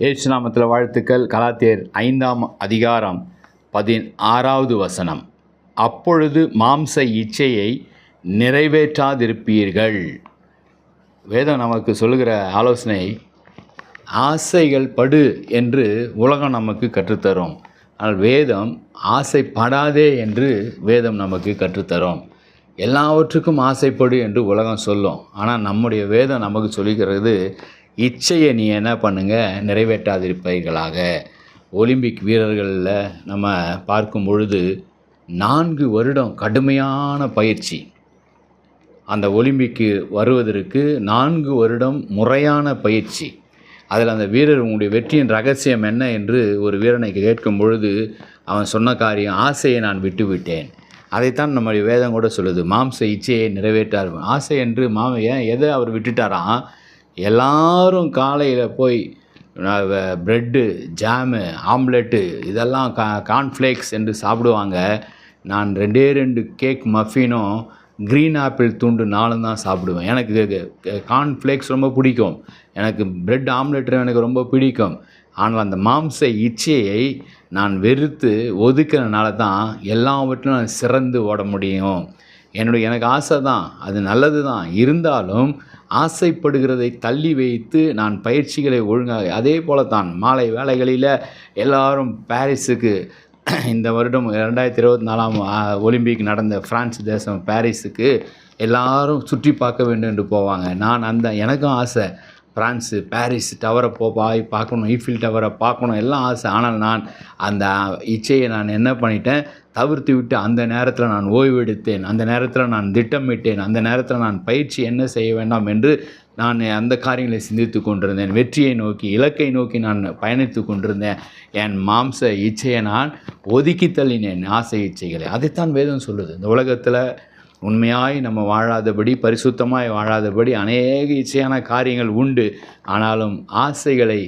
இயேசு நாமத்தில் வாழ்த்துக்கள். கலாத்தியர் 5ஆம் அதிகாரம் 16வது வசனம். அப்பொழுது மாம்ச இச்சையை நிறைவேற்றாதிருப்பீர்கள். வேதம் நமக்கு சொல்லுகிற ஆலோசனை, ஆசைகள் படு என்று உலகம் நமக்கு கற்றுத்தரும். ஆனால் வேதம் ஆசைப்படாதே என்று வேதம் நமக்கு கற்றுத்தரும். எல்லாவற்றுக்கும் ஆசைப்படு என்று உலகம் சொல்லும். ஆனால் நம்முடைய வேதம் நமக்கு சொல்லுகிறது, இச்சையை நீ என்ன பண்ணுங்க, நிறைவேற்றாதிருப்பீர்களாக. ஒலிம்பிக் வீரர்களில் நம்ம பார்க்கும் பொழுது 4 வருடம் கடுமையான பயிற்சி. அந்த ஒலிம்பிக்கு வருவதற்கு 4 வருடம் முறையான பயிற்சி. அதில் அந்த வீரர், உங்களுடைய வெற்றியின் ரகசியம் என்ன என்று ஒரு வீரனை கேட்கும் பொழுது அவன் சொன்ன காரியம், ஆசையை நான் விட்டுவிட்டேன். அதைத்தான் நம்முடைய வேதம் கூட சொல்லுது, மாம்ச இச்சையை நிறைவேற்றார். ஆசை என்று ஏன் எதை அவர் விட்டுட்டாராம்? எல்லாரும் காலையில் போய் ப்ரெட்டு, ஜாமு, ஆம்லெட்டு, இதெல்லாம் கார்ன்ஃப்ளேக்ஸ் என்று சாப்பிடுவாங்க. நான் 2 கேக் மஃபினும் க்ரீன் ஆப்பிள் துண்டு 4 தான் சாப்பிடுவேன். எனக்கு கார்ன்ஃப்ளேக்ஸ் ரொம்ப பிடிக்கும், எனக்கு ப்ரெட் ஆம்லெட் எனக்கு ரொம்ப பிடிக்கும். ஆனால் அந்த மாம்ச இச்சையை நான் வெறுத்து ஒதுக்கிறனால தான் எல்லாவற்றிலும் நான் சிறந்து ஓட முடியும். எனக்கு ஆசை தான், அது நல்லது தான். இருந்தாலும் ஆசைப்படுகிறதை தள்ளி வைத்து நான் பயிற்சிகளை ஒழுங்காக, அதே போல தான் மாலை வேளைகளில் எல்லாரும் பாரிஸுக்கு, இந்த வருடம் 2024ஆம் ஒலிம்பிக் நடந்த பிரான்ஸ் தேசம் பாரிஸுக்கு எல்லாரும் சுற்றி பார்க்க வேண்டும் என்று போவாங்க. நான் எனக்கும் ஆசை, பிரான்ஸு பாரிஸ் டவரை பார்க்கணும், ஈஃபில் டவரை பார்க்கணும், எல்லாம் ஆசை. ஆனால் நான் அந்த இச்சையை நான் என்ன பண்ணிட்டேன், தவிர்த்து விட்டு அந்த நேரத்தில் நான் ஓய்வெடுத்தேன், அந்த நேரத்தில் நான் திட்டமிட்டேன், அந்த நேரத்தில் நான் பயிற்சி என்ன செய்ய வேண்டாம் என்று நான் அந்த காரியங்களை சிந்தித்து கொண்டிருந்தேன். வெற்றியை நோக்கி, இலக்கை நோக்கி நான் பயணித்து கொண்டிருந்தேன். என் மாம்ச இச்சையை நான் ஒதுக்கி தள்ளினேன், ஆசை இச்சைகளை. அதைத்தான் வேதம் சொல்லுது. இந்த உலகத்தில் உண்மையாய் நம்ம வாழாதபடி, பரிசுத்தமாய் வாழாதபடி அநேக இச்சையான காரியங்கள் உண்டு. ஆனாலும் ஆசைகளை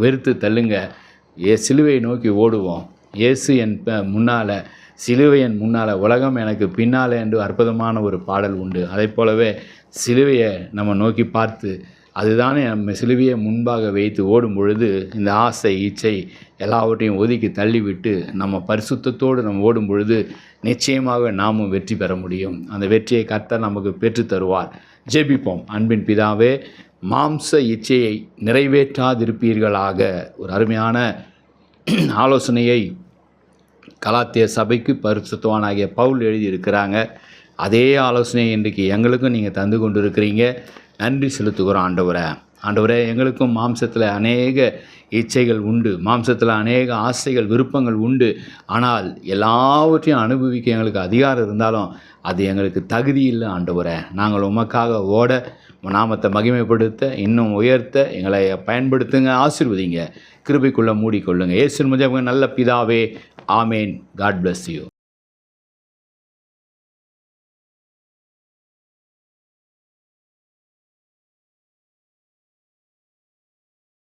வெறுத்து தள்ளுங்க. சிலுவையை நோக்கி ஓடுவோம். இயேசு என் முன்னால், சிலுவை என் முன்னால், உலகம் எனக்கு பின்னால் என்று அற்புதமான ஒரு பாடல் உண்டு. அதை போலவே சிலுவையை நம்ம நோக்கி பார்த்து, அதுதானே நம்ம சிலுவையை முன்பாக வைத்து ஓடும் பொழுது இந்த ஆசை இச்சை எல்லாவற்றையும் ஒதுக்கி தள்ளிவிட்டு நம்ம பரிசுத்தத்தோடு நம்ம ஓடும் பொழுது நிச்சயமாக நாமும் வெற்றி பெற முடியும். அந்த வெற்றியை கர்த்தர் நமக்கு பெற்று தருவார். ஜெபிப்போம். அன்பின் பிதாவே, மாம்ச இச்சையை நிறைவேற்றாதிருப்பீர்களாக. ஒரு அருமையான ஆலோசனையை கலாத்திய சபைக்கு பரிசுத்தவானாகிய பவுல் எழுதியிருக்கிறாங்க. அதே ஆலோசனையை இன்றைக்கு எங்களுக்கும் நீங்கள் தந்து கொண்டு இருக்கிறீங்க. நன்றி செலுத்துகிறோம் ஆண்டவரே. எங்களுக்கும் மாம்சத்தில் அநேக இச்சைகள் உண்டு, மாம்சத்தில் அநேக ஆசைகள், விருப்பங்கள் உண்டு. ஆனால் எல்லாவற்றையும் அனுபவிக்க எங்களுக்கு அதிகாரம் இருந்தாலும் அது எங்களுக்கு தகுதி இல்லை ஆண்டவரே. நாங்கள் உமக்காக ஓட, நாமத்தை மகிமைப்படுத்த, இன்னும் உயர்த்த எங்களை பயன்படுத்துங்க. ஆசீர்வதிங்க, கிருபைக்குள்ளே மூடிக்கொள்ளுங்க. இயேசுவின் மூலமாக நல்ல பிதாவே, ஆமேன். God bless you.